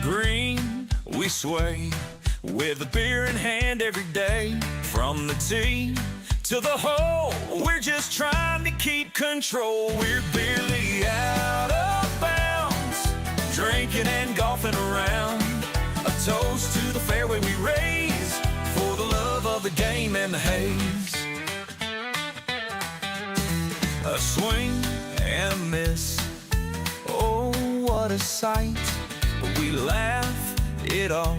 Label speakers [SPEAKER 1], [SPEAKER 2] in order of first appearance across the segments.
[SPEAKER 1] green, we sway with a beer in hand every day. From the tee to the hole, we're just trying to keep control. We're barely out of bounds, drinking and golfing around. A toast to the fairway we raise for the love of the game and the haze. A swing and a miss, oh what a sight. We laugh it off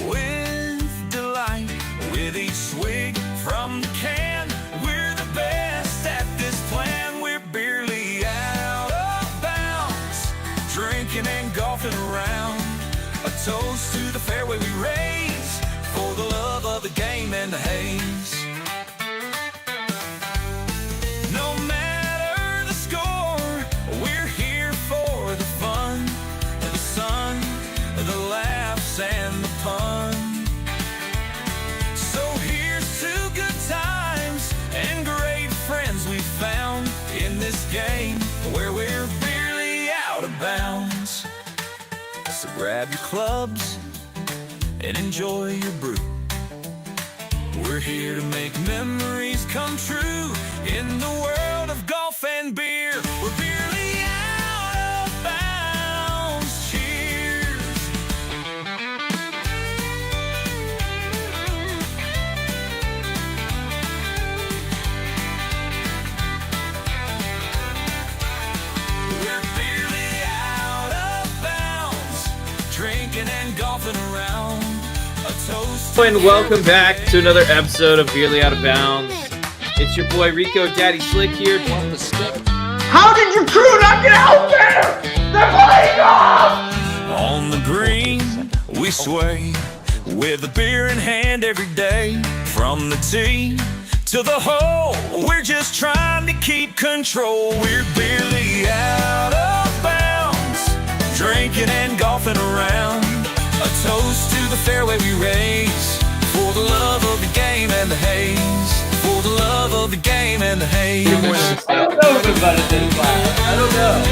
[SPEAKER 1] with delight. With each swig from the can, we're the best at this plan. We're barely out of bounds, drinking and golfing around. A toast to the fairway we raise for the love of the game and the haze. No matter the score, we're here for the fun, the sun, the laughs and the pun. So here's to good times and great friends we found in this game where we're barely out of bounds. So grab your clubs and enjoy your brew. We're here to make memories come true in the world of golf and beer. We're barely out of bounds. Cheers. We're barely out of bounds, drinking and golfing around. A toast.
[SPEAKER 2] And welcome back to another episode of Barely Out of Bounds. It's your boy Rico Daddy Slick here.
[SPEAKER 3] How did your crew not get out there? They're playing golf!
[SPEAKER 1] On the green, we sway with a beer in hand every day. From the tee to the hole, we're just trying to keep control. We're barely out of bounds, drinking and golfing around. A toast to the fairway we raise for the love of the game and the haze. For the love of the game and the haze.
[SPEAKER 3] I don't know if it's about to this class. I don't know.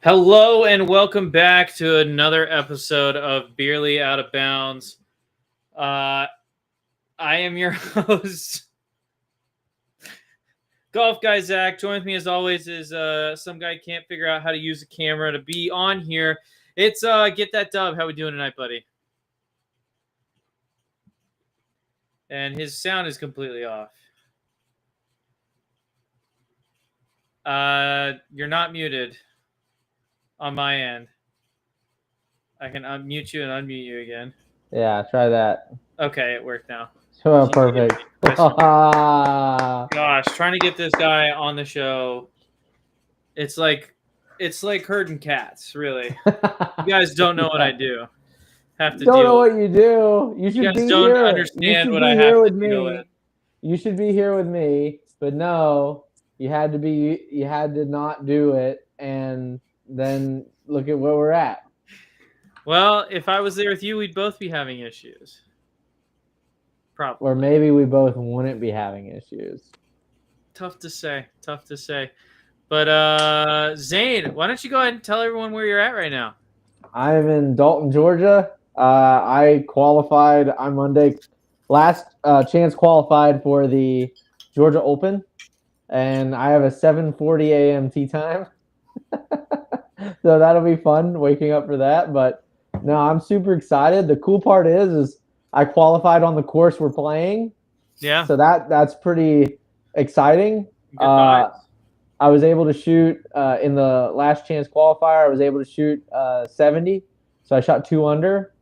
[SPEAKER 2] Hello and welcome back to another episode of Barely Out of Bounds. I am your host, Golf Guy Zach. Join with me as always is some guy can't figure out how to use a camera to be on here. It's Get That Dub. How we doing tonight, buddy? And his sound is completely off. You're not muted on my end. I can unmute you and unmute you again.
[SPEAKER 3] Yeah, try that.
[SPEAKER 2] Okay, it worked now.
[SPEAKER 3] Oh, perfect.
[SPEAKER 2] Gosh, trying to get this guy on the show, it's like herding cats, really. You guys don't know what I do. Have to
[SPEAKER 3] don't
[SPEAKER 2] deal
[SPEAKER 3] know
[SPEAKER 2] with.
[SPEAKER 3] what you do. You should
[SPEAKER 2] You guys
[SPEAKER 3] be
[SPEAKER 2] don't
[SPEAKER 3] here.
[SPEAKER 2] understand what I have to deal with.
[SPEAKER 3] You should be here with me, but no, you had to not do it, and then look at where we're at.
[SPEAKER 2] Well, if I was there with you, we'd both be having issues. Probably.
[SPEAKER 3] Or maybe we both wouldn't be having issues.
[SPEAKER 2] Tough to say. But Zane, why don't you go ahead and tell everyone where you're at right now?
[SPEAKER 3] I'm in Dalton, Georgia. I qualified on Monday. Last chance qualified for the Georgia Open, and I have a 7:40 a.m. tee time. So that'll be fun waking up for that. But no, I'm super excited. The cool part is I qualified on the course we're playing.
[SPEAKER 2] Yeah.
[SPEAKER 3] So that's pretty exciting.
[SPEAKER 2] Good vibes.
[SPEAKER 3] I was able to shoot in the last chance qualifier. I was able to shoot 70. So I shot 2 under.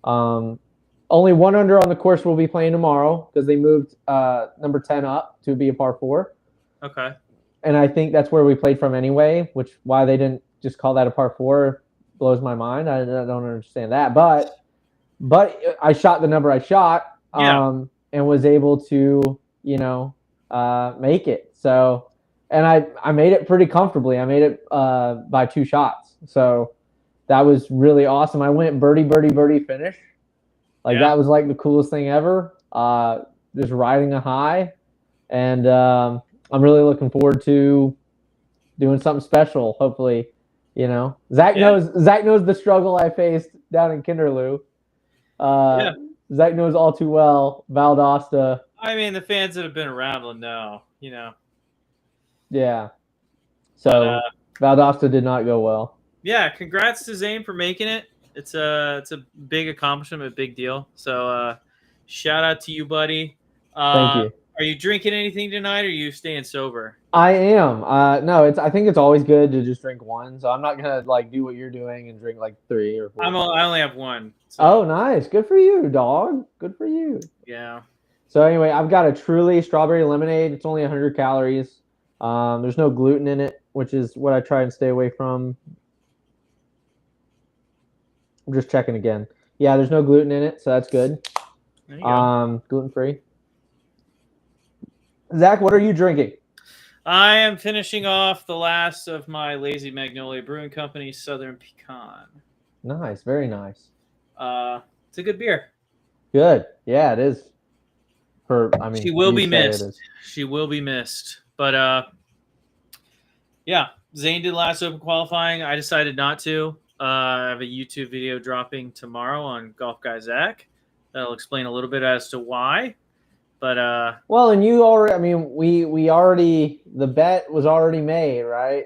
[SPEAKER 3] Only 1 under on the course we'll be playing tomorrow because they moved number 10 up to be a par 4.
[SPEAKER 2] Okay.
[SPEAKER 3] And I think that's where we played from anyway, which why they didn't just call that a par 4 blows my mind. I don't understand that. But I shot the number I shot and was able to, make it. So, and I made it pretty comfortably. I made it by 2 shots. So that was really awesome. I went birdie, birdie, birdie finish. Like
[SPEAKER 2] Yeah.
[SPEAKER 3] that was like the coolest thing ever. Just riding a high, and I'm really looking forward to doing something special. Hopefully, Zach
[SPEAKER 2] Yeah.
[SPEAKER 3] knows the struggle I faced down in Kinderloo.
[SPEAKER 2] Yeah.
[SPEAKER 3] Zach knows all too well Valdosta.
[SPEAKER 2] I mean, the fans that have been around will know, you know.
[SPEAKER 3] Yeah.
[SPEAKER 2] But
[SPEAKER 3] So Valdosta did not go well.
[SPEAKER 2] yeah, congrats to Zane for making it. It's a big accomplishment, a big deal. So shout out to you, buddy.
[SPEAKER 3] Thank you.
[SPEAKER 2] Are you drinking anything tonight, or are you staying sober?
[SPEAKER 3] I am. No, I think it's always good to just drink one. So I'm not gonna like do what you're doing and drink like 3 or 4.
[SPEAKER 2] I only have one. So,
[SPEAKER 3] Oh, nice. Good for you, dog. Good for you.
[SPEAKER 2] yeah.
[SPEAKER 3] So anyway, I've got a Truly strawberry lemonade. It's only 100 calories. There's no gluten in it, which is what I try and stay away from. I'm just checking again. Yeah, there's no gluten in it, so that's good.
[SPEAKER 2] There you go.
[SPEAKER 3] Gluten free. Zach, what are you drinking?
[SPEAKER 2] I am finishing off the last of my Lazy Magnolia Brewing Company Southern Pecan.
[SPEAKER 3] Nice, very nice.
[SPEAKER 2] It's a good beer.
[SPEAKER 3] Good. Yeah, it is.
[SPEAKER 2] She will be missed. She will be missed. But yeah, Zane did last open qualifying. I decided not to. I have a YouTube video dropping tomorrow on Golf Guy Zach. That'll explain a little bit as to why. But
[SPEAKER 3] well, and you already. I mean, we already, the bet was already made, right?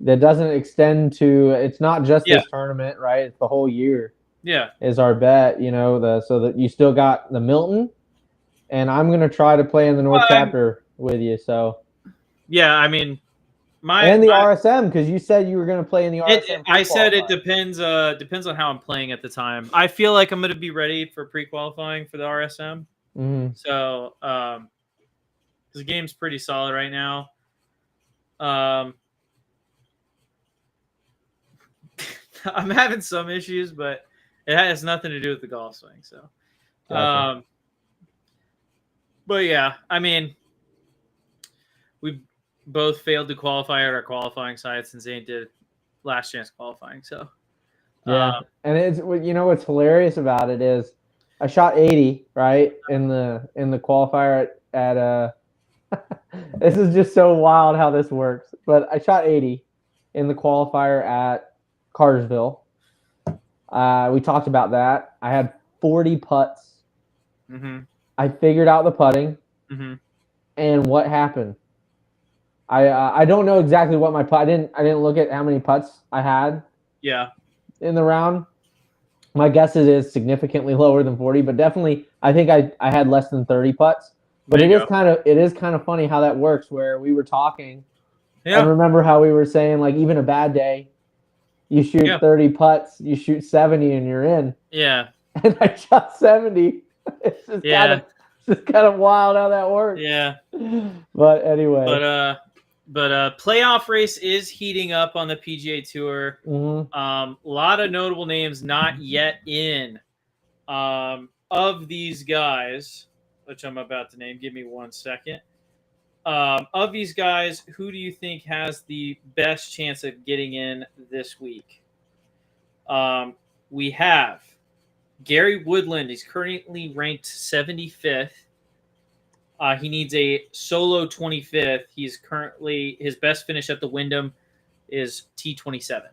[SPEAKER 3] That doesn't extend to. It's not just this tournament, right? It's the whole year.
[SPEAKER 2] Yeah,
[SPEAKER 3] is our bet. So that you still got the Milton, and I'm gonna try to play in the North chapter with you. So
[SPEAKER 2] yeah, I mean,
[SPEAKER 3] and the RSM, because you said you were gonna play in the RSM.
[SPEAKER 2] I said it depends. Depends on how I'm playing at the time. I feel like I'm gonna be ready for pre-qualifying for the RSM.
[SPEAKER 3] Mm-hmm.
[SPEAKER 2] So, the game's pretty solid right now. I'm having some issues, but it has nothing to do with the golf swing. So,
[SPEAKER 3] Gotcha.
[SPEAKER 2] but yeah, I mean, we both failed to qualify at our qualifying sites, and Zane did last chance qualifying. So,
[SPEAKER 3] yeah, and it's what's hilarious about it is I shot 80 right in the qualifier at this is just so wild how this works. But I shot 80 in the qualifier at Cartersville. We talked about that. I had 40 putts.
[SPEAKER 2] Mm-hmm.
[SPEAKER 3] I figured out the putting.
[SPEAKER 2] Mm-hmm.
[SPEAKER 3] And what happened? I don't know exactly what my putt. I didn't look at how many putts I had.
[SPEAKER 2] Yeah.
[SPEAKER 3] In the round. My guess it is significantly lower than 40, but definitely I think I had less than 30 putts. But it is kind of funny how that works, where we were talking. Yeah. And remember how we were saying, like, even a bad day, you shoot 30 putts, you shoot 70 and you're in.
[SPEAKER 2] Yeah.
[SPEAKER 3] And I shot 70. It's just kind of wild how that works.
[SPEAKER 2] Yeah.
[SPEAKER 3] But anyway.
[SPEAKER 2] But playoff race is heating up on the PGA Tour.
[SPEAKER 3] Mm-hmm.
[SPEAKER 2] A lot of notable names not yet in. Of these guys, which I'm about to name, give me 1 second. Of these guys, who do you think has the best chance of getting in this week? We have Gary Woodland. He's currently ranked 75th. He needs a solo 25th. He's currently, his best finish at the Wyndham is T27.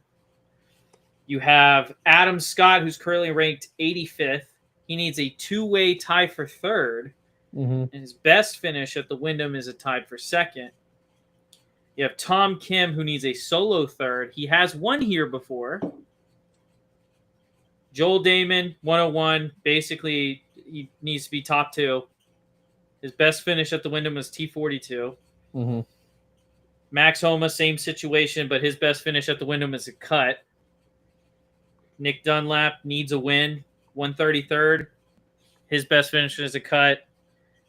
[SPEAKER 2] You have Adam Scott, who's currently ranked 85th. He needs a two-way tie for third.
[SPEAKER 3] Mm-hmm.
[SPEAKER 2] And his best finish at the Wyndham is a tied for second. You have Tom Kim, who needs a solo third. He has won here before. Joel Damon, 101. Basically, he needs to be top 2. His best finish at the Wyndham was T42.
[SPEAKER 3] Mm-hmm.
[SPEAKER 2] Max Homa, same situation, but his best finish at the Wyndham is a cut. Nick Dunlap needs a win, 133rd. His best finish is a cut.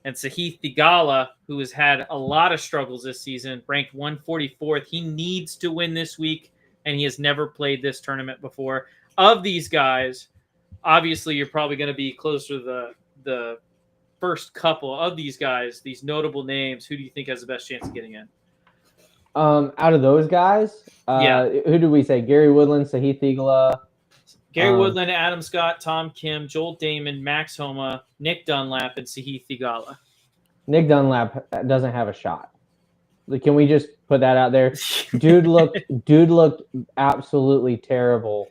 [SPEAKER 2] And Sahith Theegala, who has had a lot of struggles this season, ranked 144th. He needs to win this week, and he has never played this tournament before. Of these guys, obviously you're probably going to be closer to the first couple of these guys, these notable names. Who do you think has the best chance of getting in?
[SPEAKER 3] Out of those guys, who do we say? Gary Woodland, Sahith Theegala.
[SPEAKER 2] Gary Woodland, Adam Scott, Tom Kim, Joel Damon, Max Homa, Nick Dunlap, and Sahith Theegala.
[SPEAKER 3] Nick Dunlap doesn't have a shot. Can we just put that out there? Dude looked absolutely terrible.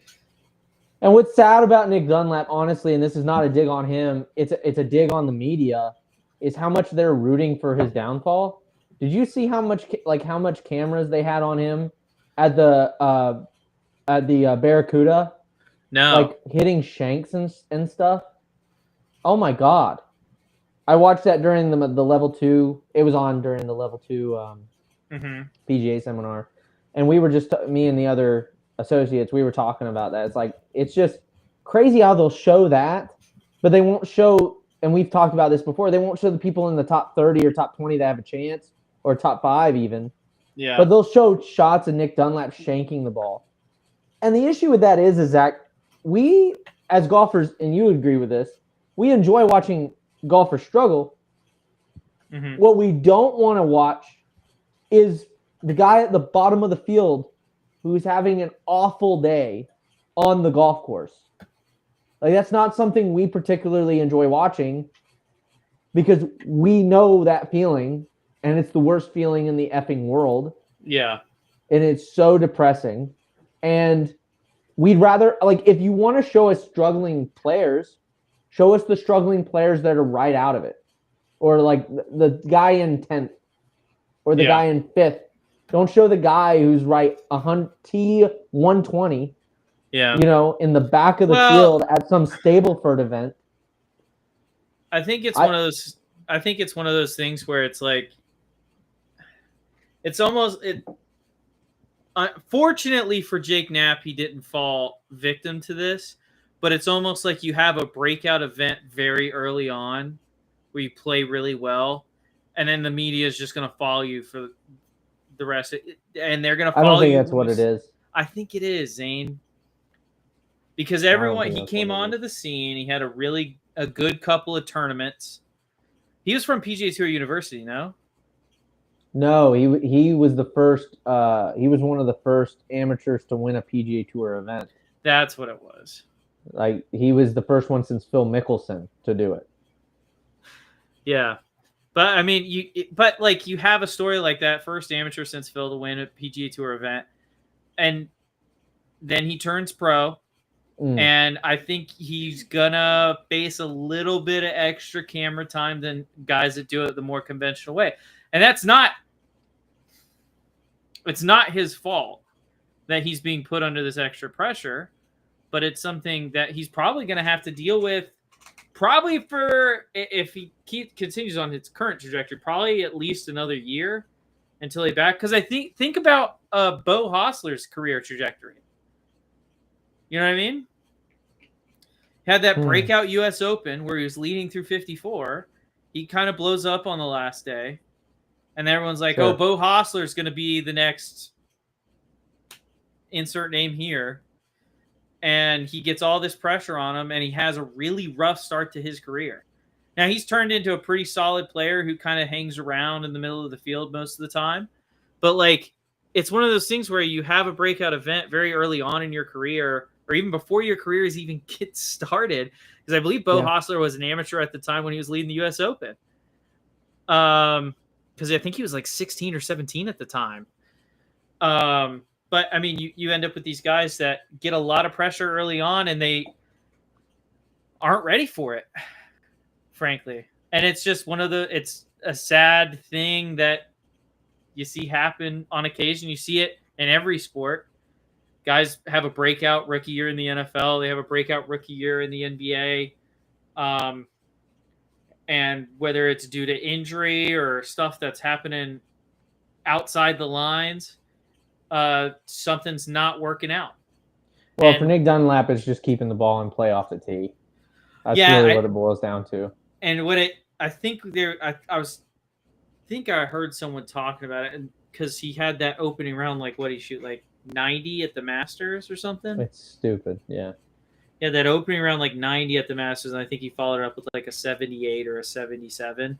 [SPEAKER 3] And what's sad about Nick Dunlap, honestly, and this is not a dig on him, it's a dig on the media, is how much they're rooting for his downfall. Did you see how much cameras they had on him at the Barracuda?
[SPEAKER 2] No.
[SPEAKER 3] Like hitting shanks and stuff. Oh my God. I watched that during the level 2. It was on during the level 2 PGA seminar. And we were just, me and the other associates, we were talking about that. It's just crazy how they'll show that, but they won't show, and we've talked about this before, they won't show the people in the top 30 or top 20 that have a chance, or top 5 even.
[SPEAKER 2] Yeah.
[SPEAKER 3] But they'll show shots of Nick Dunlap shanking the ball. And the issue with that is that we, as golfers, and you would agree with this, we enjoy watching golfers struggle.
[SPEAKER 2] Mm-hmm.
[SPEAKER 3] What we don't want to watch is the guy at the bottom of the field who's having an awful day on the golf course. Like, that's not something we particularly enjoy watching, because we know that feeling, and it's the worst feeling in the effing world.
[SPEAKER 2] Yeah.
[SPEAKER 3] And it's so depressing. And we'd rather, like, if you want to show us struggling players, show us the struggling players that are right out of it. Or like the guy in 10th or the guy in 5th. Don't show the guy who's right T120, in the back of the field at some Stableford event.
[SPEAKER 2] I think it's one of those things where it's like, it's almost it. Fortunately for Jake Knapp, he didn't fall victim to this, but it's almost like you have a breakout event very early on where you play really well, and then the media is just going to follow you for the rest of it, and they're going to follow you.
[SPEAKER 3] I don't think that's what it is.
[SPEAKER 2] I think it is, Zane. Because he came onto the scene, he had a good couple of tournaments. He was from PGA Tour University, no?
[SPEAKER 3] No, he was the first. He was one of the first amateurs to win a PGA Tour event.
[SPEAKER 2] That's what it was.
[SPEAKER 3] Like, he was the first one since Phil Mickelson to do it.
[SPEAKER 2] Yeah, but I mean, you have a story like that, first amateur since Phil to win a PGA Tour event, and then he turns pro, and I think he's gonna face a little bit of extra camera time than guys that do it the more conventional way. And it's not his fault that he's being put under this extra pressure, but it's something that he's probably going to have to deal with probably for, if he continues on his current trajectory, probably at least another year until he's back. Because I think about Bo Hostler's career trajectory. You know what I mean? Had that breakout U.S. Open where he was leading through 54. He kind of blows up on the last day. And everyone's like, oh, Bo Hostler is going to be the next insert name here. And he gets all this pressure on him, and he has a really rough start to his career. Now, he's turned into a pretty solid player who kind of hangs around in the middle of the field most of the time. But, like, it's one of those things where you have a breakout event very early on in your career, or even before your career even gets started. Because I believe Bo Hostler was an amateur at the time when he was leading the U.S. Open. Because I think he was like 16 or 17 at the time. But, I mean, you end up with these guys that get a lot of pressure early on, and they aren't ready for it, frankly. And it's just it's a sad thing that you see happen on occasion. You see it in every sport. Guys have a breakout rookie year in the NFL. They have a breakout rookie year in the NBA. And whether it's due to injury or stuff that's happening outside the lines, something's not working out.
[SPEAKER 3] Well, for Nick Dunlap, it's just keeping the ball in play off the tee. That's really what it boils down to.
[SPEAKER 2] And I think I heard someone talking about it, because he had that opening round, like, what he shoot, like 90 at the Masters or something.
[SPEAKER 3] It's stupid, yeah.
[SPEAKER 2] Yeah, that opening round, like 90 at the Masters, and I think he followed it up with like a 78 or a 77.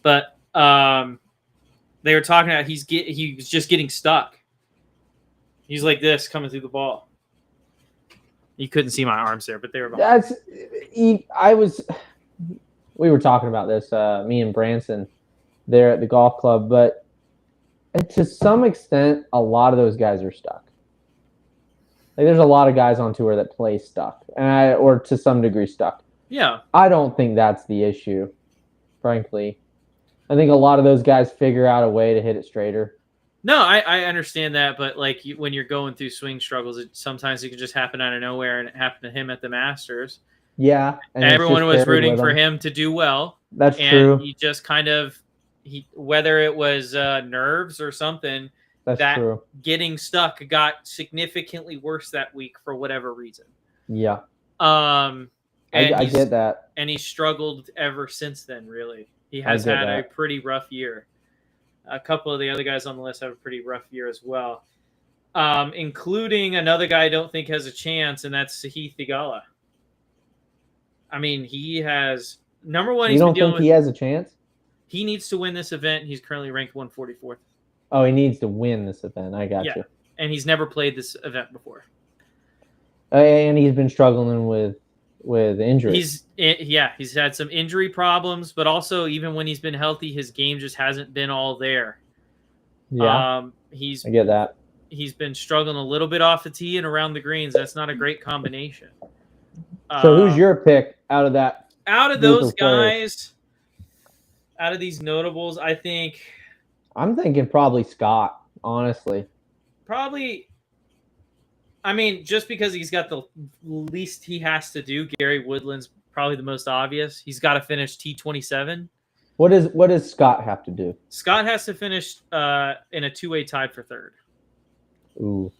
[SPEAKER 2] But they were talking about he was just getting stuck. He's like this coming through the ball. You couldn't see my arms there, but they were behind.
[SPEAKER 3] That's we were talking about this, me and Branson there at the golf club, but to some extent, a lot of those guys are stuck. Like, there's a lot of guys on tour that play stuck, or to some degree stuck.
[SPEAKER 2] Yeah.
[SPEAKER 3] I don't think that's the issue, frankly. I think a lot of those guys figure out a way to hit it straighter.
[SPEAKER 2] No, I understand that, but like when you're going through swing struggles, sometimes it can just happen out of nowhere, and it happened to him at the Masters.
[SPEAKER 3] Yeah,
[SPEAKER 2] and everyone was rooting for him to do well.
[SPEAKER 3] That's
[SPEAKER 2] and
[SPEAKER 3] true.
[SPEAKER 2] He just kind of whether it was nerves or something,
[SPEAKER 3] that's true.
[SPEAKER 2] Getting stuck got significantly worse that week for whatever reason.
[SPEAKER 3] Yeah.
[SPEAKER 2] I
[SPEAKER 3] get that,
[SPEAKER 2] and he struggled ever since then. Really, he has had a pretty rough year. A couple of the other guys on the list have a pretty rough year as well, including another guy I don't think has a chance, and that's Sahith Theegala. I mean, he has number one.
[SPEAKER 3] You don't think he has a chance?
[SPEAKER 2] He needs to win this event. He's currently ranked 144th.
[SPEAKER 3] Oh, he needs to win this event. I got you.
[SPEAKER 2] And he's never played this event before.
[SPEAKER 3] And he's been struggling with injuries.
[SPEAKER 2] He's had some injury problems, but also even when he's been healthy, his game just hasn't been all there.
[SPEAKER 3] Yeah, I get that.
[SPEAKER 2] He's been struggling a little bit off the tee and around the greens. That's not a great combination.
[SPEAKER 3] So who's your pick out of that?
[SPEAKER 2] Out of those guys, out of these notables,
[SPEAKER 3] I'm thinking probably Scott, honestly.
[SPEAKER 2] Probably. I mean, just because he's got the least he has to do, Gary Woodland's probably the most obvious. He's got to finish T27.
[SPEAKER 3] What does Scott have to do?
[SPEAKER 2] Scott has to finish in a two-way tied for third.
[SPEAKER 3] Ooh,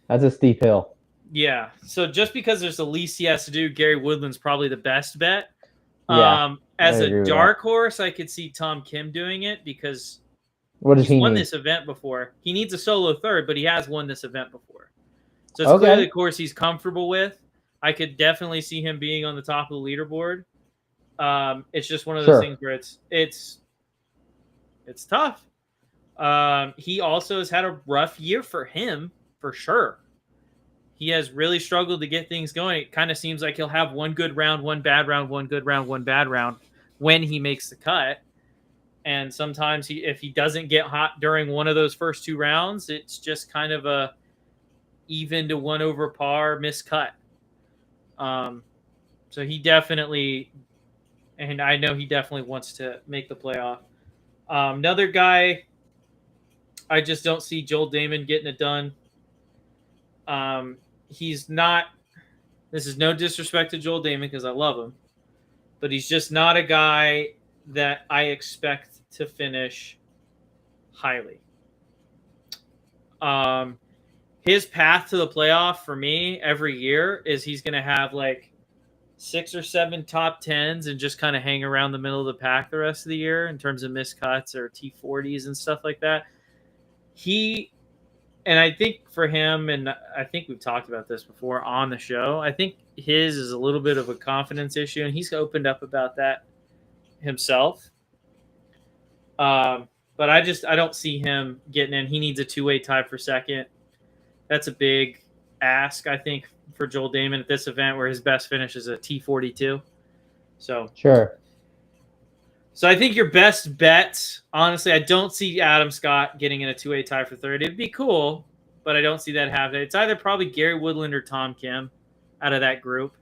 [SPEAKER 3] that's a steep hill.
[SPEAKER 2] Yeah. So just because there's the least he has to do, Gary Woodland's probably the best bet.
[SPEAKER 3] Yeah,
[SPEAKER 2] as a dark horse, I could see Tom Kim doing it because
[SPEAKER 3] he's
[SPEAKER 2] won this event before. He needs a solo third, but he has won this event before. So it's clearly the course he's comfortable with. I could definitely see him being on the top of the leaderboard. It's just one of those things where it's tough. He also has had a rough year for him, for sure. He has really struggled to get things going. It kind of seems like he'll have one good round, one bad round, one good round, one bad round when he makes the cut. And sometimes if he doesn't get hot during one of those first two rounds, it's just kind of a even to one over par miscut. So he definitely, and I know he definitely wants to make the playoff. Another guy, I just don't see Joel Damon getting it done. He's not, this is no disrespect to Joel Damon because I love him, but he's just not a guy that I expect to finish highly. His path to the playoff for me every year is he's going to have like 6 or 7 top 10s and just kind of hang around the middle of the pack the rest of the year in terms of miscuts or T40s and stuff like that. And I think for him, and I think we've talked about this before on the show, I think his is a little bit of a confidence issue, and he's opened up about that himself. But I don't see him getting in. He needs a two-way tie for second. That's a big ask, I think, for Joel Damon at this event where his best finish is a T42. So
[SPEAKER 3] sure.
[SPEAKER 2] So I think your best bet, honestly, I don't see Adam Scott getting in a two-way tie for third. It'd be cool, but I don't see that happening. It's either probably Gary Woodland or Tom Kim out of that group.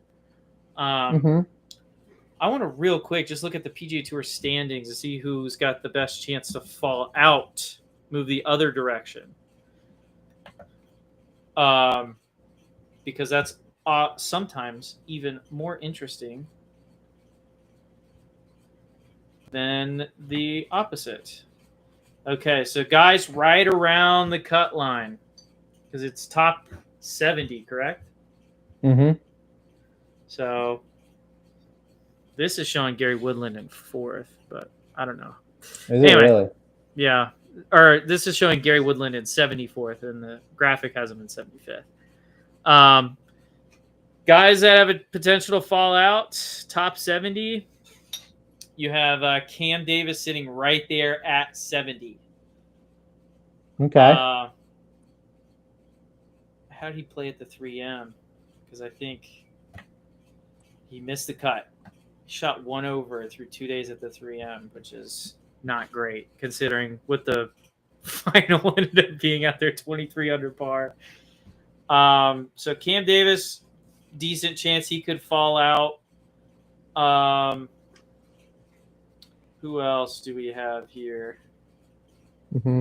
[SPEAKER 2] I want to real quick just look at the PGA Tour standings to see who's got the best chance to fall out, move the other direction. Because that's sometimes even more interesting than the opposite. Okay, so guys right around the cut line because it's top 70, correct?
[SPEAKER 3] Mm-hmm.
[SPEAKER 2] So this is showing Gary Woodland in 4th, but I don't know.
[SPEAKER 3] Is it really?
[SPEAKER 2] Yeah. Or this is showing Gary Woodland in 74th, and the graphic has him in 75th. Guys that have a potential to fall out, top 70. You have Cam Davis sitting right there at 70.
[SPEAKER 3] Okay.
[SPEAKER 2] How did he play at the 3M because I think he missed the cut. He shot 1 over through 2 days at the 3M, which is not great considering what the final ended up being out there, 23 under par. So Cam Davis, decent chance he could fall out. Who else do we have here?
[SPEAKER 3] Mm-hmm.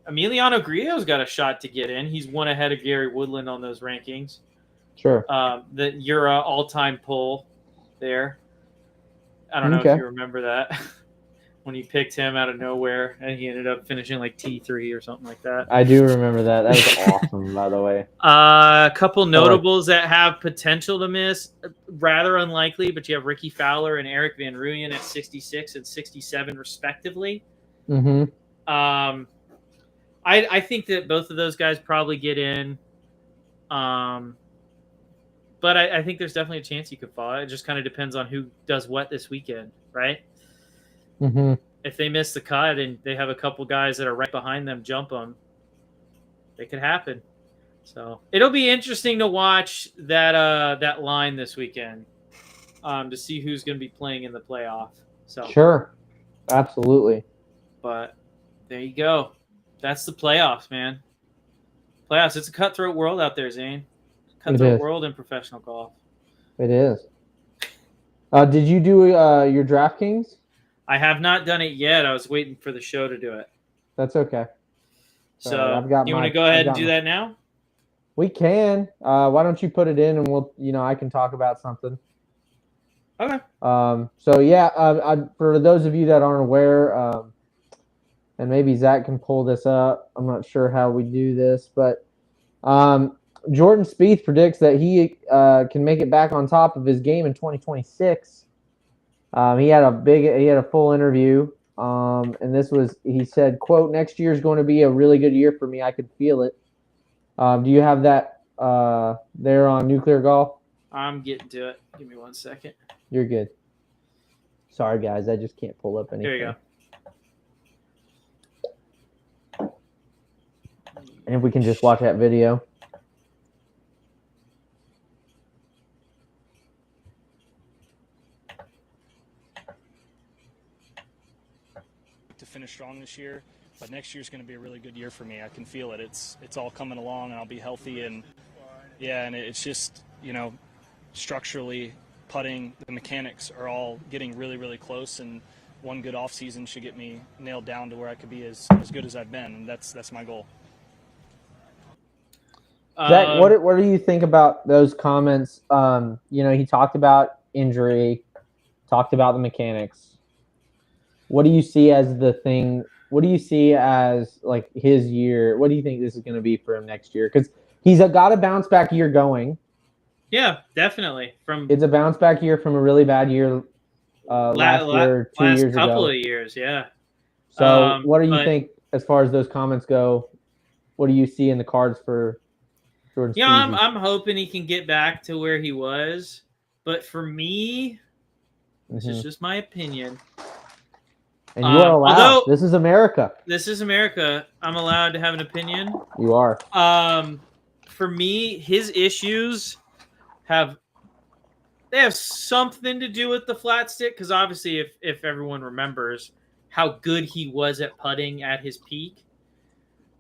[SPEAKER 2] Emiliano Grillo's got a shot to get in. He's one ahead of Gary Woodland on those rankings.
[SPEAKER 3] Sure.
[SPEAKER 2] The Euro all-time pull there. I don't know if you remember that when he picked him out of nowhere and he ended up finishing like T3 or something like that.
[SPEAKER 3] I do remember that. That was awesome, by the way.
[SPEAKER 2] A couple notables that have potential to miss, rather unlikely, but you have Ricky Fowler and Eric Van Rooyen at 66 and 67 respectively.
[SPEAKER 3] Mm-hmm.
[SPEAKER 2] I think that both of those guys probably get in. But I think there's definitely a chance he could fall. It just kind of depends on who does what this weekend, right?
[SPEAKER 3] Mm-hmm.
[SPEAKER 2] If they miss the cut and they have a couple guys that are right behind them jump them, it could happen. So it'll be interesting to watch that line this weekend to see who's going to be playing in the playoff. So
[SPEAKER 3] Sure, absolutely.
[SPEAKER 2] But there you go. That's the playoffs, man. Playoffs. It's a cutthroat world out there, Zane. Cutthroat world in professional golf.
[SPEAKER 3] It is. Did you do your DraftKings?
[SPEAKER 2] I have not done it yet. I was waiting for the show to do it.
[SPEAKER 3] That's okay.
[SPEAKER 2] So you want to go ahead and do that now?
[SPEAKER 3] We can. Why don't you put it in and we'll, I can talk about something.
[SPEAKER 2] Okay.
[SPEAKER 3] So yeah, for those of you that aren't aware, and maybe Zach can pull this up. I'm not sure how we do this, but Jordan Spieth predicts that he can make it back on top of his game in 2026. He had a full interview, and he said, quote, "Next year is going to be a really good year for me. I could feel it." Do you have that there on Nuclear Golf?
[SPEAKER 2] I'm getting to it. Give me 1 second.
[SPEAKER 3] You're good. Sorry, guys. I just can't pull up anything.
[SPEAKER 2] There you go.
[SPEAKER 3] And if we can just watch that video.
[SPEAKER 4] To finish strong this year, but next year's going to be a really good year for me. I can feel it. It's all coming along, and I'll be healthy. And yeah, and it's just, structurally putting, the mechanics are all getting really, really close, and one good off season should get me nailed down to where I could be as good as I've been, and that's my goal.
[SPEAKER 3] Zach, what do you think about those comments? He talked about injury, talked about the mechanics. What do you see as the thing? What do you see as like his year? What do you think this is going to be for him next year? Because he's got a bounce back year going.
[SPEAKER 2] Yeah, definitely.
[SPEAKER 3] It's a bounce back year from a really bad year last year, 2 years ago.
[SPEAKER 2] Last couple of years, yeah.
[SPEAKER 3] So what do you think as far as those comments go? What do you see in the cards for Jordan?
[SPEAKER 2] Yeah, I'm hoping he can get back to where he was. But for me, this is just my opinion.
[SPEAKER 3] And you are allowed. This is America.
[SPEAKER 2] This is America. I'm allowed to have an opinion.
[SPEAKER 3] You are.
[SPEAKER 2] For me, his issues have something to do with the flat stick, because obviously if everyone remembers how good he was at putting at his peak,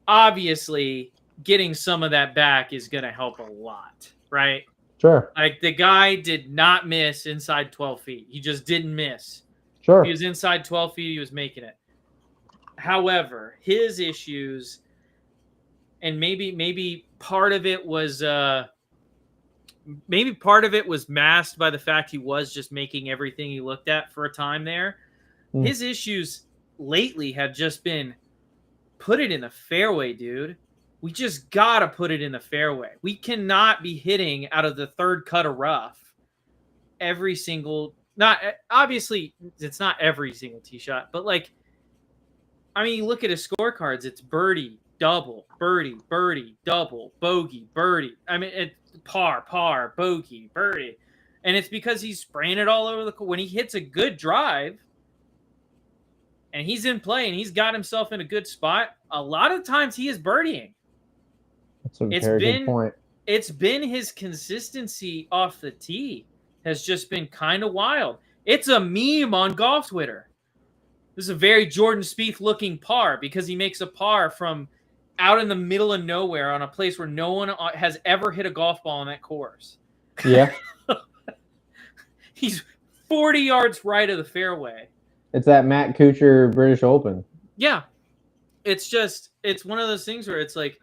[SPEAKER 2] obviously getting some of that back is going to help a lot, right?
[SPEAKER 3] Sure.
[SPEAKER 2] Like, the guy did not miss inside 12 feet. He just didn't miss.
[SPEAKER 3] Sure.
[SPEAKER 2] If he was inside 12 feet, he was making it. However, his issues, and maybe part of it was masked by the fact he was just making everything he looked at for a time there. His issues lately have just been, put it in the fairway, dude. We just got to put it in the fairway. We cannot be hitting out of the third cut of rough every single, obviously it's not every single tee shot, but you look at his scorecards, it's birdie, double, birdie, birdie, double, bogey, birdie. It's par, bogey, birdie. And it's because he's spraying it all over the court. When he hits a good drive and he's in play and he's got himself in a good spot, a lot of times he is birdieing.
[SPEAKER 3] That's a very good point.
[SPEAKER 2] it's been his consistency off the tee has just been kind of wild. It's a meme on golf Twitter. This is a very Jordan Spieth looking par because he makes a par from out in the middle of nowhere on a place where no one has ever hit a golf ball on that course.
[SPEAKER 3] Yeah.
[SPEAKER 2] He's 40 yards right of the fairway.
[SPEAKER 3] It's that Matt Kuchar British Open.
[SPEAKER 2] Yeah. It's one of those things where it's like,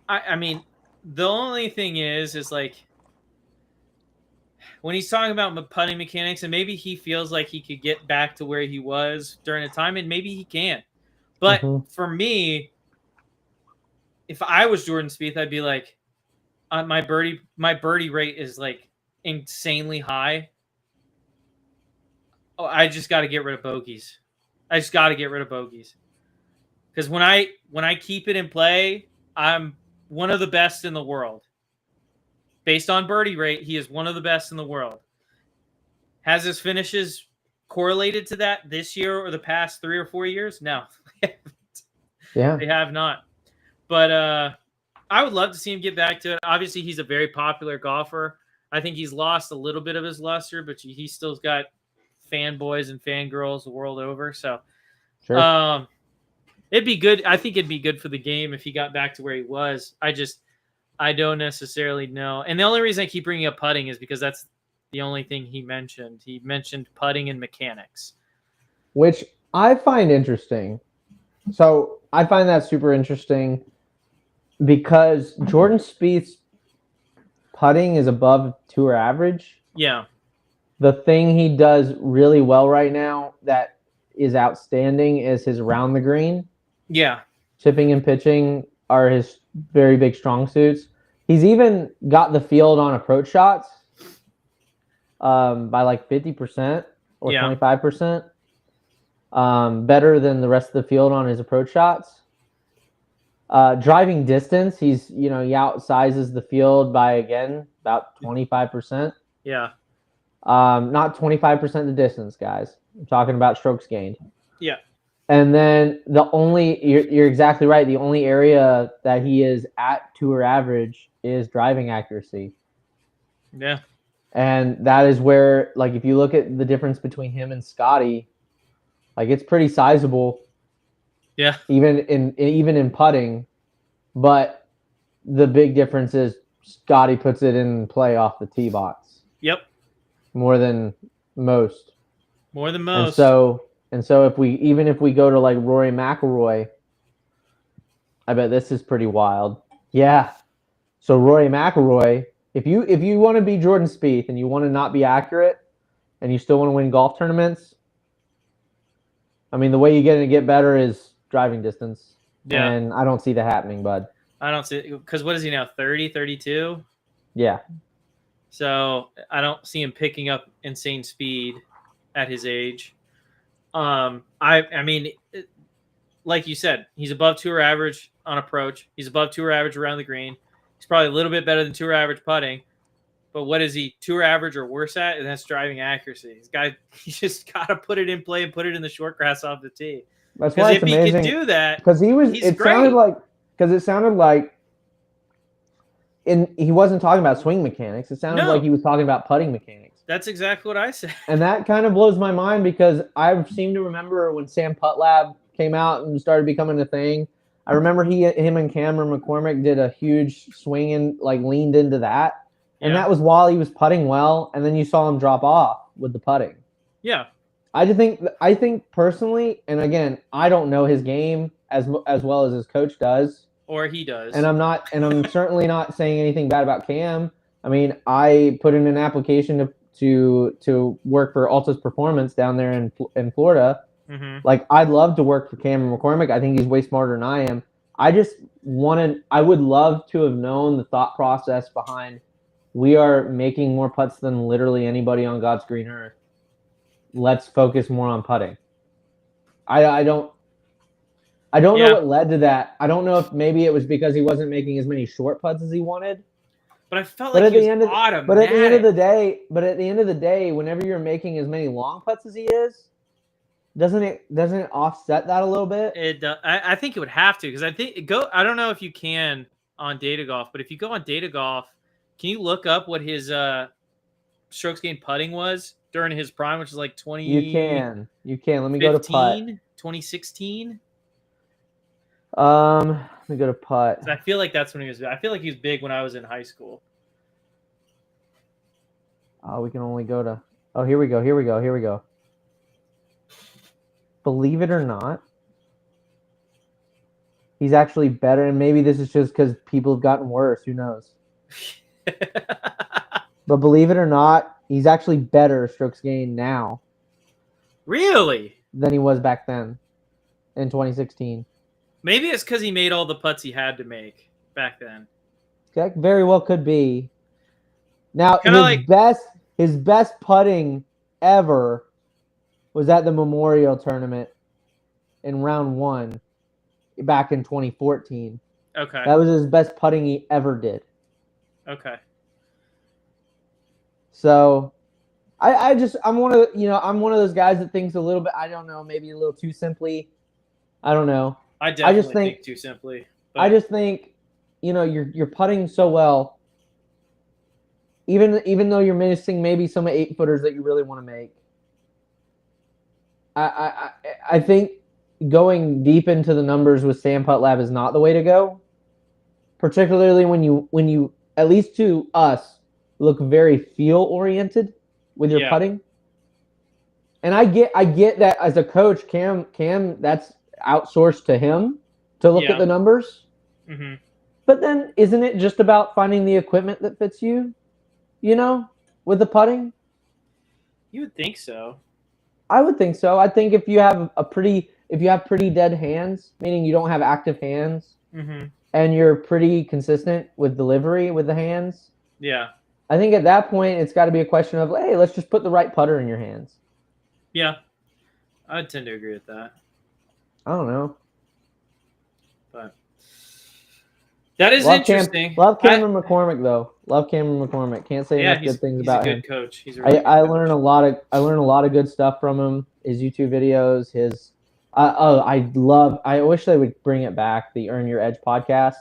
[SPEAKER 2] I mean, the only thing is like, when he's talking about putting mechanics, and maybe he feels like he could get back to where he was during a time, and maybe he can. But for me, if I was Jordan Spieth, I'd be like, my birdie rate is like insanely high. Oh, I just got to get rid of bogeys. Because when I keep it in play, I'm one of the best in the world. Based on birdie rate, he is one of the best in the world. Has his finishes correlated to that this year or the past 3 or 4 years? No.
[SPEAKER 3] Yeah.
[SPEAKER 2] They have not. But I would love to see him get back to it. Obviously, he's a very popular golfer. I think he's lost a little bit of his luster, but he still's got fanboys and fangirls the world over. So
[SPEAKER 3] Sure.
[SPEAKER 2] it'd be good. I think it'd be good for the game if he got back to where he was. I don't necessarily know. And the only reason I keep bringing up putting is because that's the only thing he mentioned. He mentioned putting and mechanics.
[SPEAKER 3] Which I find interesting. So I find that super interesting because Jordan Spieth's putting is above tour average.
[SPEAKER 2] Yeah.
[SPEAKER 3] The thing he does really well right now that is outstanding is his around the green.
[SPEAKER 2] Yeah.
[SPEAKER 3] Chipping and pitching are his very big strong suits. He's even got the field on approach shots by like 50% or 25%. Better than the rest of the field on his approach shots. Driving distance, he outsizes the field by, again, about 25%.
[SPEAKER 2] Yeah.
[SPEAKER 3] Not 25% the distance, guys. I'm talking about strokes gained.
[SPEAKER 2] Yeah.
[SPEAKER 3] And then you're exactly right. The only area that he is at tour average is driving accuracy.
[SPEAKER 2] Yeah.
[SPEAKER 3] And that is where, like, if you look at the difference between him and Scotty, like, it's pretty sizable.
[SPEAKER 2] Yeah.
[SPEAKER 3] Even in putting, but the big difference is Scotty puts it in play off the tee box.
[SPEAKER 2] Yep.
[SPEAKER 3] More than most. And so if we go to like Rory McIlroy, I bet this is pretty wild. Yeah. So Rory McIlroy, if you want to be Jordan Spieth and you want to not be accurate and you still want to win golf tournaments, I mean, the way you get better is driving distance.
[SPEAKER 2] Yeah.
[SPEAKER 3] And I don't see that happening, bud.
[SPEAKER 2] I don't see it because what is he now? 30, 32?
[SPEAKER 3] Yeah.
[SPEAKER 2] So I don't see him picking up insane speed at his age. I mean, like you said, he's above tour average on approach. He's above tour average around the green. He's probably a little bit better than tour average putting. But what is he, tour average or worse at? And that's driving accuracy. He's just got to put it in play and put it in the short grass off the tee.
[SPEAKER 3] That's why it's amazing.
[SPEAKER 2] If he could do that,
[SPEAKER 3] because
[SPEAKER 2] it
[SPEAKER 3] sounded like he wasn't talking about swing mechanics. It sounded like he was talking about putting mechanics.
[SPEAKER 2] That's exactly what I said.
[SPEAKER 3] And that kind of blows my mind because I seem to remember when Sam Putt Lab came out and started becoming a thing. I remember him and Cameron McCormick did a huge swing and like leaned into that. And that was while he was putting well, and then you saw him drop off with the putting.
[SPEAKER 2] Yeah.
[SPEAKER 3] I think personally, and again, I don't know his game as well as his coach does.
[SPEAKER 2] Or he does.
[SPEAKER 3] And I'm certainly not saying anything bad about Cam. I mean, I put in an application to work for Altus Performance down there in Florida.
[SPEAKER 2] Mm-hmm.
[SPEAKER 3] Like, I'd love to work for Cameron McCormick. I think he's way smarter than I am. I would love to have known the thought process behind we are making more putts than literally anybody on God's green earth. Let's focus more on putting. I don't know what led to that. I don't know if maybe it was because he wasn't making as many short putts as he wanted.
[SPEAKER 2] But I felt like he was automatic.
[SPEAKER 3] But at the end of the day, whenever you're making as many long putts as he is, doesn't it offset that a little bit?
[SPEAKER 2] It I think it would have to because I don't know if you can on Data Golf, but if you go on Data Golf, can you look up what his strokes gained putting was during his prime, which is like 2015,
[SPEAKER 3] You can. Let me go to putt.
[SPEAKER 2] 2016?
[SPEAKER 3] Let me go to putt.
[SPEAKER 2] So I feel like that's when he was. I feel like he was big when I was in high school.
[SPEAKER 3] Oh, we can only go to. Oh, here we go. Believe it or not, he's actually better, and maybe this is just because people have gotten worse. Who knows? But believe it or not, he's actually better strokes gained now
[SPEAKER 2] Really?
[SPEAKER 3] than he was back then in 2016.
[SPEAKER 2] Maybe it's because he made all the putts he had to make back then.
[SPEAKER 3] That very well could be. Now
[SPEAKER 2] Kinda
[SPEAKER 3] his best putting ever was at the Memorial Tournament in round 1 back in 2014.
[SPEAKER 2] Okay.
[SPEAKER 3] That was his best putting he ever did.
[SPEAKER 2] Okay.
[SPEAKER 3] So I'm one of those guys that thinks a little bit, I don't know, maybe a little too simply. I don't know.
[SPEAKER 2] I definitely think too simply. But
[SPEAKER 3] I just think, you're putting so well. Even though you're missing maybe some 8-footers that you really want to make. I think going deep into the numbers with Sam Putt Lab is not the way to go. Particularly when you at least to us look very feel oriented with your putting. And I get that as a coach, Cam that's outsourced to him to look at the numbers.
[SPEAKER 2] Mm-hmm.
[SPEAKER 3] But then isn't it just about finding the equipment that fits you? With the putting?
[SPEAKER 2] You would think so.
[SPEAKER 3] I would think so. I think if you have pretty dead hands, meaning you don't have active hands,
[SPEAKER 2] mm-hmm.
[SPEAKER 3] and you're pretty consistent with delivery with the hands,
[SPEAKER 2] yeah,
[SPEAKER 3] I think at that point it's got to be a question of, hey, let's just put the right putter in your hands.
[SPEAKER 2] Yeah, I would tend to agree with that.
[SPEAKER 3] I don't know.
[SPEAKER 2] But that is interesting.
[SPEAKER 3] Love Cameron McCormick though. Love Cameron McCormick. Can't say enough good things about him.
[SPEAKER 2] He's a good coach. He's a really good
[SPEAKER 3] I
[SPEAKER 2] coach.
[SPEAKER 3] learn a lot of good stuff from him. His YouTube videos, I wish they would bring it back, the Earn Your Edge podcast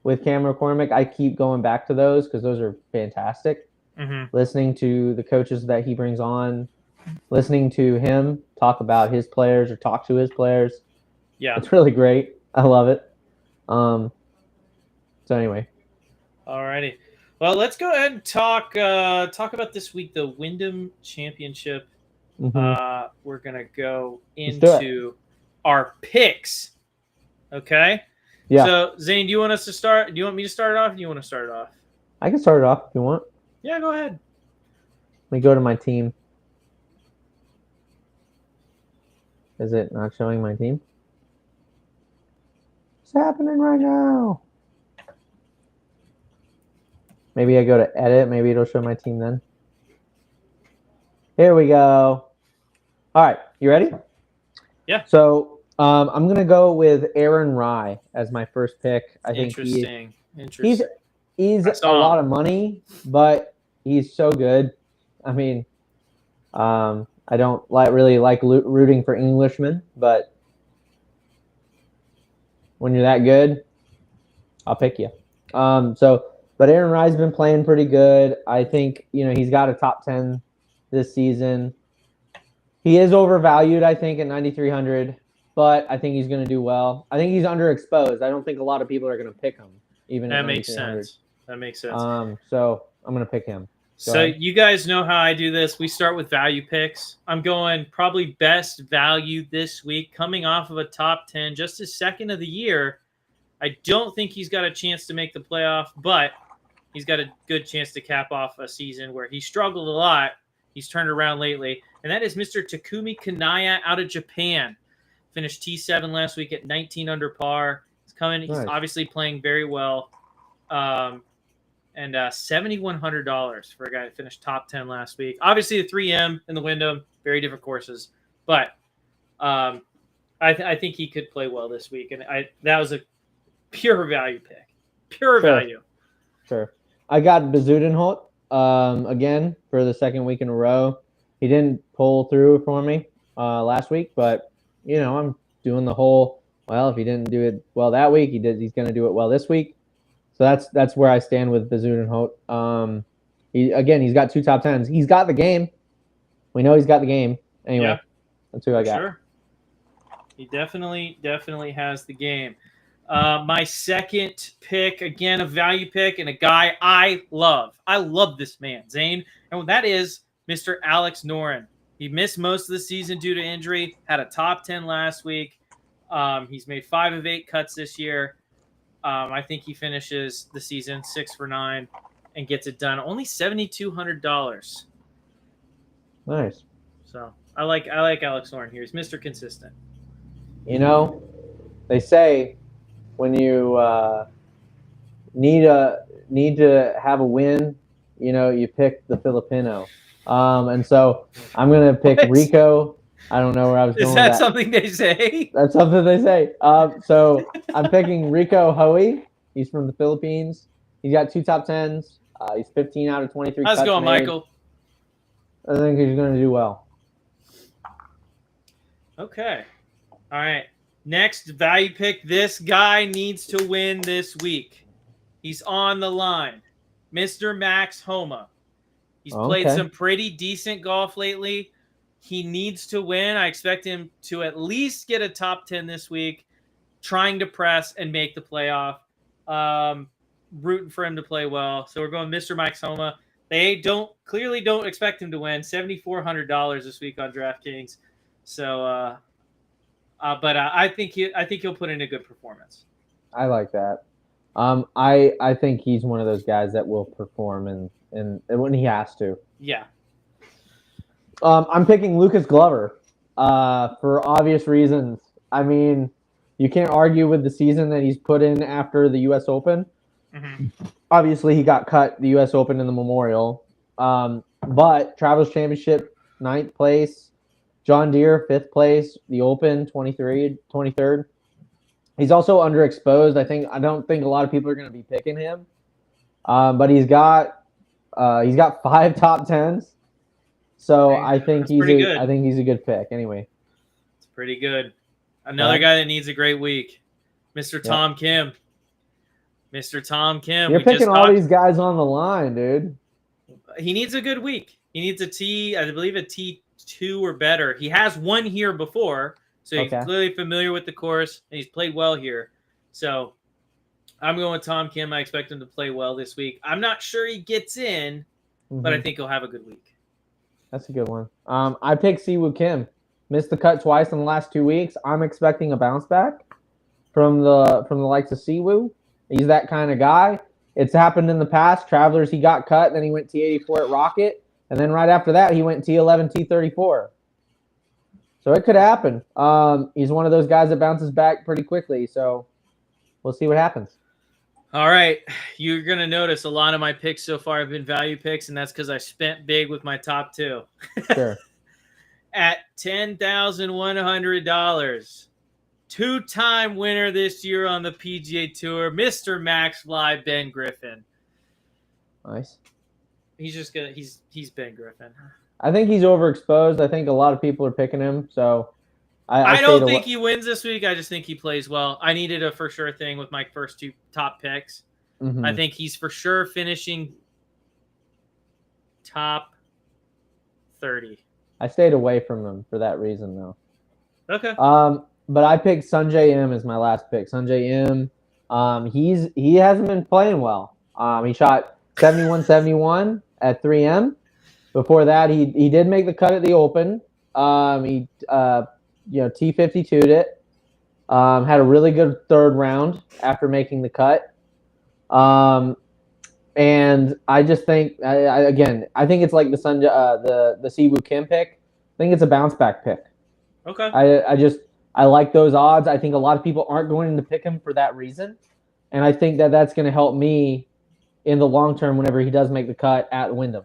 [SPEAKER 3] with Cameron McCormick. I keep going back to those because those are fantastic.
[SPEAKER 2] Mm-hmm.
[SPEAKER 3] Listening to the coaches that he brings on, listening to him talk about his players or talk to his players.
[SPEAKER 2] Yeah.
[SPEAKER 3] It's really great. I love it. So anyway.
[SPEAKER 2] Alrighty. Well, let's go ahead and talk about this week, the Wyndham Championship.
[SPEAKER 3] Mm-hmm.
[SPEAKER 2] We're gonna go into our picks. Okay.
[SPEAKER 3] Yeah.
[SPEAKER 2] So Zane, do you want us to start? Do you want me to start it off? Or do you want to start it off?
[SPEAKER 3] I can start it off if you want.
[SPEAKER 2] Yeah, go ahead.
[SPEAKER 3] Let me go to my team. Is it not showing my team? What's happening right now? Maybe I go to edit. Maybe it'll show my team then. Here we go. All right. You ready?
[SPEAKER 2] Yeah.
[SPEAKER 3] So I'm going to go with Aaron Rye as my first pick. I think
[SPEAKER 2] Interesting.
[SPEAKER 3] he's a lot of money, but he's so good. I mean, I don't really like rooting for Englishmen, but when you're that good, I'll pick you. But Aaron Rye's been playing pretty good. I think, he's got a top 10 this season. He is overvalued, I think, at 9,300, but I think he's going to do well. I think he's underexposed. I don't think a lot of people are going to pick him, even at 9,300.
[SPEAKER 2] That makes sense.
[SPEAKER 3] So I'm going to pick him.
[SPEAKER 2] So you guys know how I do this. We start with value picks. I'm going probably best value this week, coming off of a top 10, just his second of the year. I don't think he's got a chance to make the playoff, but he's got a good chance to cap off a season where he struggled a lot. He's turned around lately, and that is Mr. Takumi Kanaya out of Japan. Finished T7 last week at 19 under par. He's obviously playing very well. And $7,100 for a guy that finished top 10 last week. Obviously, the 3M and the Wyndham, very different courses, but I think he could play well this week, and that was a pure value pick, value.
[SPEAKER 3] Sure. I got Bezuidenhout again for the second week in a row. He didn't pull through for me last week, but I'm doing the whole. Well, if he didn't do it well that week, he's going to do it well this week. So that's where I stand with Bazun and Holt. He's got 2 top 10s. He's got the game. We know he's got the game. Anyway,
[SPEAKER 2] Yeah,
[SPEAKER 3] that's who I got.
[SPEAKER 2] sure. He definitely has the game. My second pick, again, a value pick, and a guy I love. I love this man, Zane, and that is Mr. Alex Noren. He missed most of the season due to injury, had a top 10 last week. He's made 5 of 8 cuts this year. I think he finishes the season 6 for 9 and gets it done. Only $7,200.
[SPEAKER 3] Nice.
[SPEAKER 2] So I like Alex Noren here. He's Mr. Consistent.
[SPEAKER 3] You know, they say when you need to have a win, you know, you pick the Filipino. And so I'm gonna pick
[SPEAKER 2] What?
[SPEAKER 3] Rico. I don't know where I was going.
[SPEAKER 2] Is that
[SPEAKER 3] with
[SPEAKER 2] something they say?
[SPEAKER 3] That's something they say. So I'm picking Rico Hoey. He's from the Philippines. He's got 2 top 10s. He's 15 out of 23.
[SPEAKER 2] How's it
[SPEAKER 3] cuts
[SPEAKER 2] going,
[SPEAKER 3] made.
[SPEAKER 2] Michael?
[SPEAKER 3] I think he's going to do well.
[SPEAKER 2] Okay. All right. Next value pick. This guy needs to win this week. He's on the line. Mr. Max Homa. He's played some pretty decent golf lately. He needs to win. I expect him to at least get a top 10 this week, trying to press and make the playoff. Rooting for him to play well. So we're going Mr. Max Homa. They clearly don't expect him to win. $7,400 this week on DraftKings. So, but I think he'll put in a good performance.
[SPEAKER 3] I like that. I think he's one of those guys that will perform and when he has to.
[SPEAKER 2] Yeah.
[SPEAKER 3] I'm picking Lucas Glover for obvious reasons. I mean, you can't argue with the season that he's put in after the U.S. Open.
[SPEAKER 2] Mm-hmm.
[SPEAKER 3] Obviously, he got cut the U.S. Open in the Memorial. But Travelers Championship, 9th place. John Deere, 5th place. The Open, 23rd. He's also underexposed. I don't think a lot of people are going to be picking him. But he's got 5 top 10s. So I think he's a good pick. Anyway,
[SPEAKER 2] it's pretty good. Another guy that needs a great week, Mr. Tom Kim. Mr. Tom Kim.
[SPEAKER 3] You're picking all these guys on the line, dude.
[SPEAKER 2] He needs a good week. He needs a T2 or better. He has won here before, so he's clearly familiar with the course, and he's played well here. So I'm going with Tom Kim. I expect him to play well this week. I'm not sure he gets in, but I think he'll have a good week.
[SPEAKER 3] That's a good one. I picked Siwoo Kim. Missed the cut twice in the last 2 weeks. I'm expecting a bounce back from the likes of Siwoo. He's that kind of guy. It's happened in the past. Travelers, he got cut, then he went T84 at Rocket, and then right after that, he went T11, T34. So it could happen. He's one of those guys that bounces back pretty quickly, so we'll see what happens.
[SPEAKER 2] All right. You're going to notice a lot of my picks so far have been value picks, and that's because I spent big with my top 2.
[SPEAKER 3] Sure.
[SPEAKER 2] At $10,100. 2-time winner this year on the PGA Tour, Mr. Max Fly Ben Griffin.
[SPEAKER 3] Nice.
[SPEAKER 2] He's Ben Griffin.
[SPEAKER 3] I think he's overexposed. I think a lot of people are picking him, so
[SPEAKER 2] I don't think he wins this week. I just think he plays well. I needed a for sure thing with my first 2 top picks.
[SPEAKER 3] Mm-hmm.
[SPEAKER 2] I think he's for sure finishing top 30.
[SPEAKER 3] I stayed away from him for that reason, though.
[SPEAKER 2] Okay.
[SPEAKER 3] But I picked Sunjay M as my last pick. Sunjay M, he hasn't been playing well. He shot 71-71 at 3M. Before that, he did make the cut at the Open. He T52'd it. Had a really good 3rd round after making the cut. And I just think I think it's like the Siwoo Kim pick. I think it's a bounce back pick.
[SPEAKER 2] Okay.
[SPEAKER 3] I like those odds. I think a lot of people aren't going to pick him for that reason. And I think that that's going to help me in the long term whenever he does make the cut at Wyndham.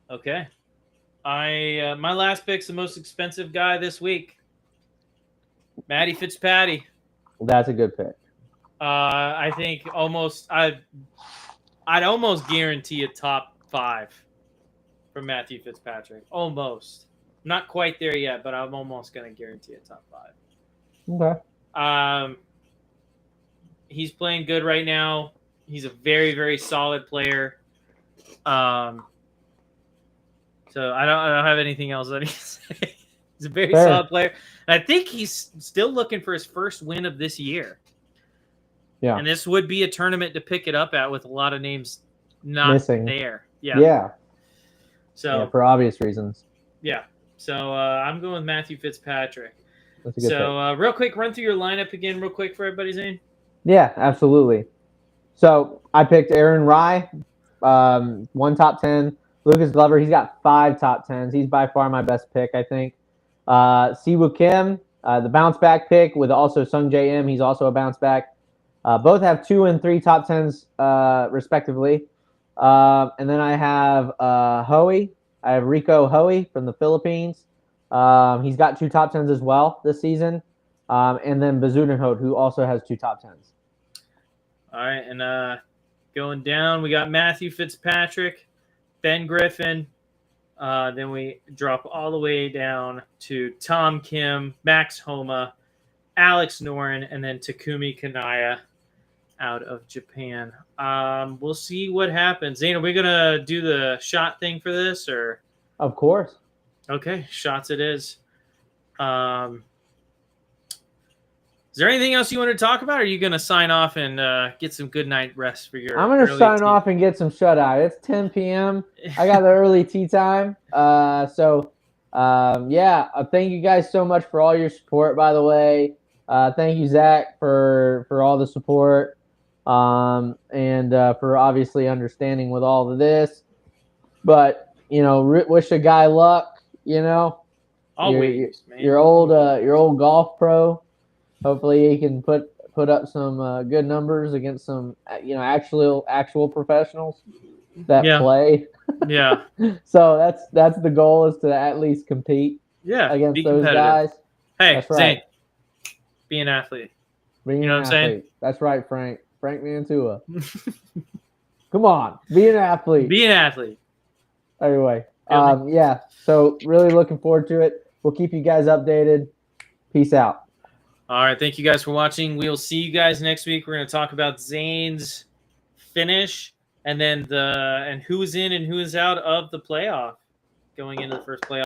[SPEAKER 2] Okay. My last pick's the most expensive guy this week. Matty Fitzpatrick.
[SPEAKER 3] That's a good pick.
[SPEAKER 2] I think I'd almost guarantee a top 5 from Matthew Fitzpatrick. Almost. Not quite there yet, but I'm almost going to guarantee a top 5.
[SPEAKER 3] Okay.
[SPEAKER 2] He's playing good right now. He's a very, very solid player. So I don't have anything else that I can say. He's a very solid player. And I think he's still looking for his first win of this year.
[SPEAKER 3] Yeah.
[SPEAKER 2] And this would be a tournament to pick it up at with a lot of names not
[SPEAKER 3] missing
[SPEAKER 2] there. Yeah.
[SPEAKER 3] Yeah.
[SPEAKER 2] So
[SPEAKER 3] yeah, for obvious reasons.
[SPEAKER 2] Yeah. So I'm going with Matthew Fitzpatrick.
[SPEAKER 3] That's a good pick.
[SPEAKER 2] Real quick, run through your lineup again real quick for everybody, Zane.
[SPEAKER 3] Yeah, absolutely. So I picked Aaron Rye, 1 top 10. Lucas Glover, he's got 5 top 10s. He's by far my best pick, I think. Siwoo Kim, the bounce back pick with also Sung J M. He's also a bounce back. Both have 2 and 3 top 10s, respectively. And then I have Hoey. I have Rico Hoey from the Philippines. He's got 2 top 10s as well this season. And then Bazunahot, who also has 2 top 10s.
[SPEAKER 2] All right, and going down, we got Matthew Fitzpatrick, Ben Griffin. Then we drop all the way down to Tom Kim, Max Homa, Alex Noren, and then Takumi Kanaya out of Japan. We'll see what happens. Zane, are we going to do the shot thing for this? Or?
[SPEAKER 3] Of course.
[SPEAKER 2] Okay, shots it is. Is there anything else you want to talk about, or are you going to sign off and get some good night rest for your
[SPEAKER 3] I'm going to sign off and get some shut-eye. It's 10 p.m. I got the early tea time. Thank you guys so much for all your support, by the way. Thank you, Zach, for all the support and for obviously understanding with all of this. But, wish a guy luck,
[SPEAKER 2] Always, man.
[SPEAKER 3] Your old golf pro. Hopefully he can put up some good numbers against some actual professionals that play.
[SPEAKER 2] Yeah.
[SPEAKER 3] So that's the goal, is to at least compete. Against those guys.
[SPEAKER 2] Hey,
[SPEAKER 3] that's right.
[SPEAKER 2] Zane, be an athlete.
[SPEAKER 3] You know what I'm saying? That's right, Frank. Frank Mantua. Come on, be an athlete.
[SPEAKER 2] Be an athlete.
[SPEAKER 3] Anyway, so really looking forward to it. We'll keep you guys updated. Peace out.
[SPEAKER 2] All right, thank you guys for watching. We'll see you guys next week. We're going to talk about Zane's finish and then who's in and who is out of the playoff going into the first playoff.